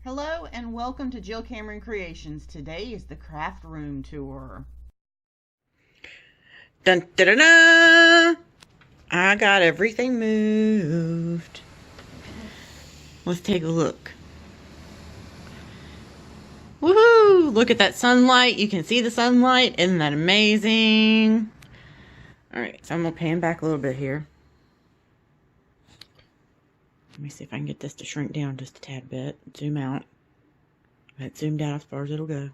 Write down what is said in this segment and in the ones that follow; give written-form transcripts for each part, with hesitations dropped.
Hello and welcome to Jill Cameron Creations. Today is the craft room tour. Dun da da da! I got everything moved. Let's take a look. Woohoo! Look at that sunlight. You can see the sunlight. Isn't that amazing? Alright, so I'm going to pan back a little bit here. Let me see if I can get this to shrink down just a tad bit. Zoom out. That zoomed out as far as it'll go.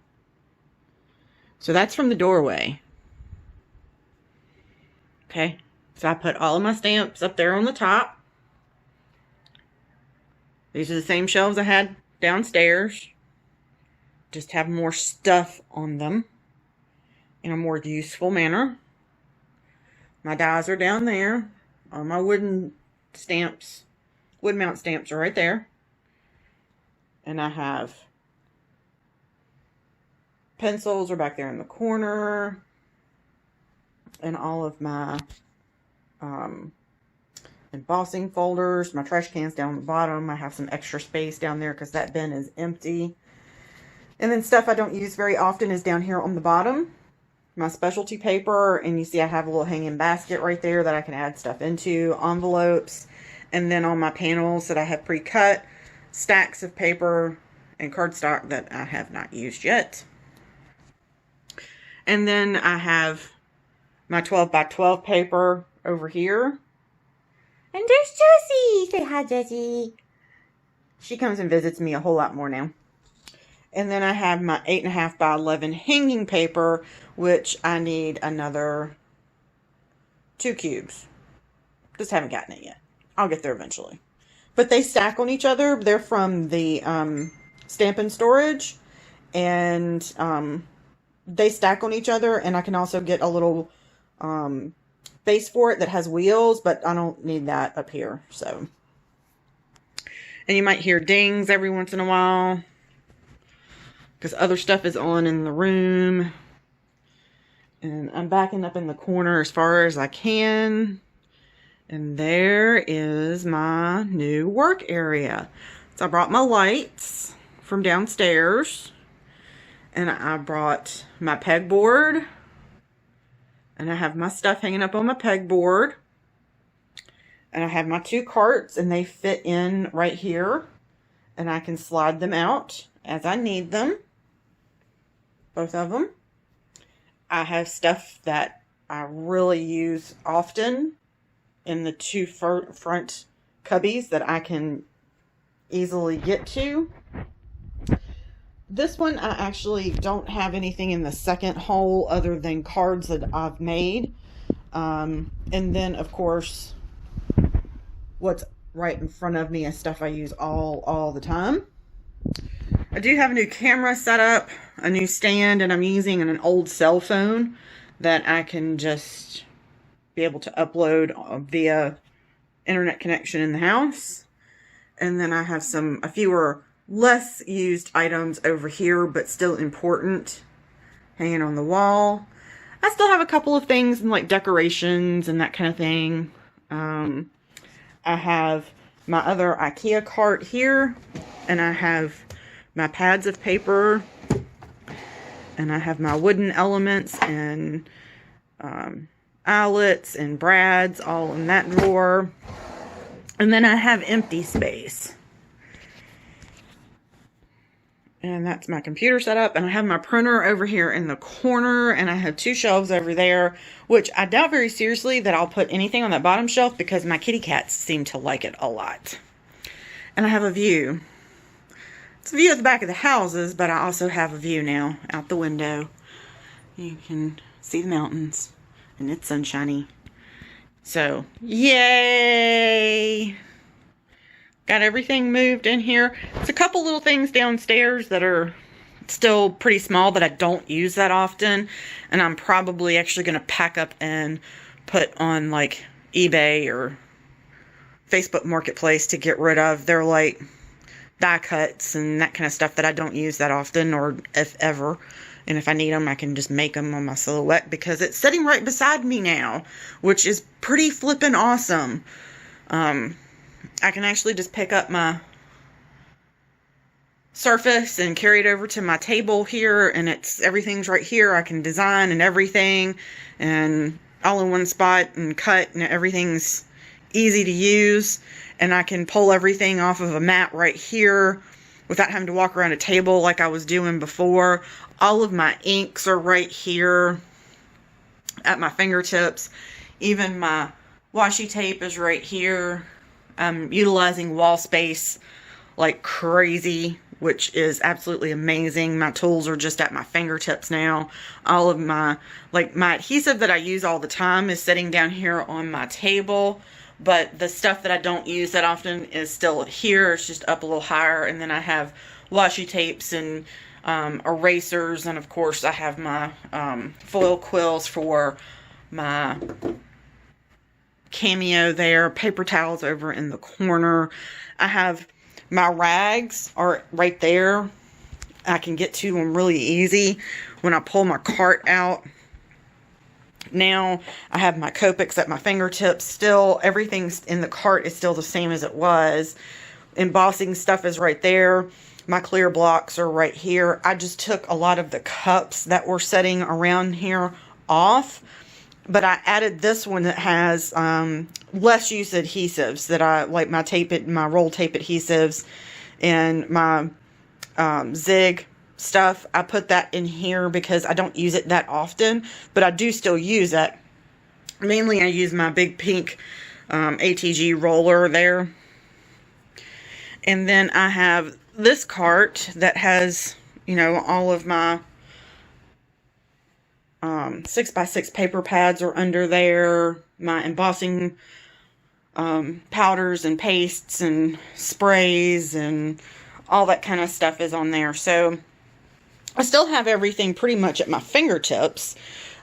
So that's from the doorway. Okay, so I put all of my stamps up there on the top. These are the same shelves I had downstairs. Just have more stuff on them in a more useful manner. My dies are down there. All my wooden stamps, wood mount stamps are right there. And I have pencils are back there in the corner. And all of my embossing folders, my trash cans down the bottom. I have some extra space down there because that bin is empty. And then stuff I don't use very often is down here on the bottom. My specialty paper, and you see I have a little hanging basket right there that I can add stuff into, envelopes, and then on my panels that I have pre-cut, stacks of paper and cardstock that I have not used yet. And then I have my 12 by 12 paper over here. And there's Jessie! Say hi, Jessie! She comes and visits me a whole lot more now. And then I have my 8.5 by 11 hanging paper, which I need another 2 cubes. Just haven't gotten it yet. I'll get there eventually. But they stack on each other. They're from the Stampin' Storage. And they stack on each other. And I can also get a little base for it that has wheels. But I don't need that up here. So. And you might hear dings every once in a while, because other stuff is on in the room. And I'm backing up in the corner as far as I can. And there is my new work area. So I brought my lights from downstairs. And I brought my pegboard. And I have my stuff hanging up on my pegboard. And I have my 2 carts, and they fit in right here. And I can slide them out as I need them. Both of them. I have stuff that I really use often in the 2 front cubbies that I can easily get to. This one, I actually don't have anything in the second hole other than cards that I've made. And then, of course, what's right in front of me is stuff I use all the time. I do have a new camera set up, a new stand, and I'm using an old cell phone that I can just be able to upload via internet connection in the house. And then I have a fewer less used items over here, but still important, hanging on the wall. I still have a couple of things and like decorations and that kind of thing. I have my other Ikea cart here, and I have my pads of paper, and I have my wooden elements and eyelets and brads all in that drawer. And then I have empty space. And that's my computer set up, and I have my printer over here in the corner, and I have 2 shelves over there, which I doubt very seriously that I'll put anything on that bottom shelf because my kitty cats seem to like it a lot. And I have a view. It's a view at the back of the houses, but I also have a view now out the window. You can see the mountains, and it's sunshiny. So, yay! Got everything moved in here. There's a couple little things downstairs that are still pretty small that I don't use that often. And I'm probably actually going to pack up and put on like eBay or Facebook Marketplace to get rid of. They're like die cuts and that kind of stuff that I don't use that often, or if ever. And if I need them, I can just make them on my silhouette because it's sitting right beside me now, which is pretty flippin' awesome. I can actually just pick up my surface and carry it over to my table here, and everything's right here. I can design and everything, and all in one spot, and cut, and everything's easy to use. And I can pull everything off of a mat right here without having to walk around a table like I was doing before. All of my inks are right here at my fingertips. Even my washi tape is right here. I'm utilizing wall space like crazy, which is absolutely amazing. My tools are just at my fingertips now. All of my adhesive that I use all the time is sitting down here on my table, but the stuff that I don't use that often is still here. It's just up a little higher. And then I have washi tapes and erasers, and of course I have my foil quills for my cameo there. Paper towels over in the corner. I have my rags are right there. I can get to them really easy when I pull my cart out. Now I have my Copics at my fingertips still. Everything's in the cart is still the same as it was. Embossing stuff is right there. My clear blocks are right here. I just took a lot of the cups that were sitting around here off, but I added this one that has less use adhesives that I like, my roll tape adhesives and my zig stuff. I put that in here because I don't use it that often, but I do still use it. Mainly I use my big pink ATG roller there. And then I have this cart that has, all of my 6x6 paper pads are under there. My embossing powders and pastes and sprays and all that kind of stuff is on there. So I still have everything pretty much at my fingertips.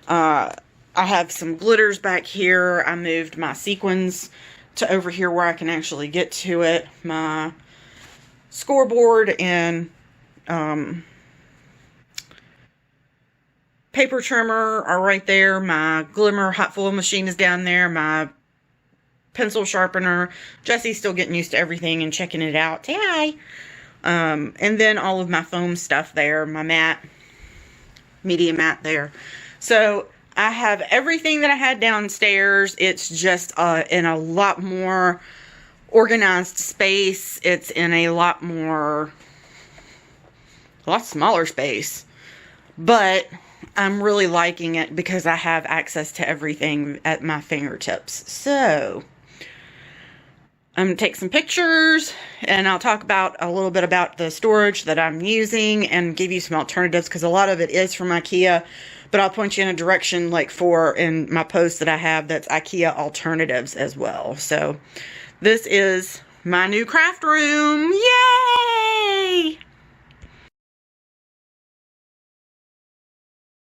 I have some glitters back here. I moved my sequins to over here where I can actually get to it. My scoreboard and paper trimmer are right there. My Glimmer hot foil machine is down there. My pencil sharpener. Jesse's still getting used to everything and checking it out. Say hi. And then all of my foam stuff there. My mat. Media mat there. So I have everything that I had downstairs. It's just in a lot more organized space. It's in a lot smaller space. But I'm really liking it because I have access to everything at my fingertips. So I'm going to take some pictures and I'll talk about a little bit about the storage that I'm using and give you some alternatives, because a lot of it is from Ikea, but I'll point you in a direction in my post that I have that's Ikea alternatives as well. So this is my new craft room. Yay!